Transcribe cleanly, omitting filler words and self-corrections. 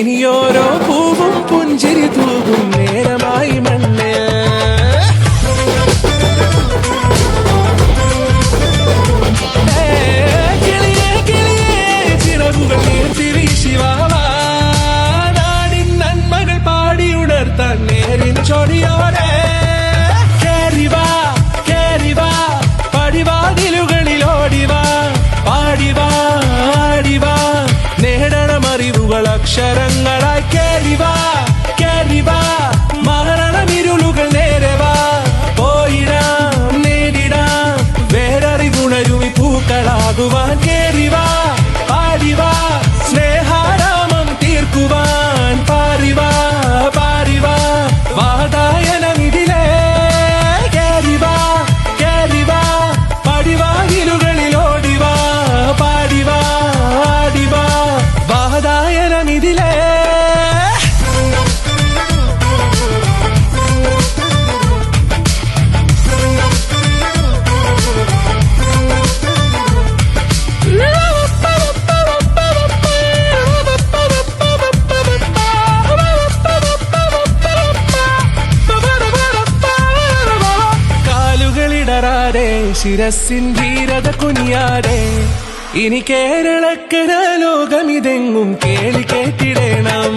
ഇനിയോരോ പൂവും പുഞ്ചിരി തൂകും നേരമായി മണ്ണ്. കിളിയേ കിളിയേ ചിറകുകൾ നീർത്തി വീശിവാവാ, നാടിൻ നന്മകൾ പാടിയുണർത്താൻ നേരിൻ ചൊടിയോടെ. കേറിവാ കേറിവാ പടിവാതിലുകളിൽ ഓടിവാ, പാടിവാ ആടിവാ നേടണമറിവുകൾ അക്ഷരങ്ങളായി. കേറിവാ കേറിവാ മരണമിരുളുകൾ നേരവാ, പോയിടാം നേടിടാം വേററിവുണരുമി പൂക്കളാകുവാൻ. കേറിവാ പാടിവാ സ്നേഹാരാമം തീർക്കുവാൻ, പാറിവാ പാറിവാ വാതായനമിതിലേ. കേറിവാ കേറിവാ പടിവാതിലുകളിൽ ഓടിവാ, പാടിവാ ആടിവാ വാതായനമിതിലേ. കാലുകളിടറാതെ ശിരസിൻ ധീരത കുനിയാതെ, ഇനി കേരളക്കര ലോകമിതെങ്ങും കേളി കേട്ടിടണം.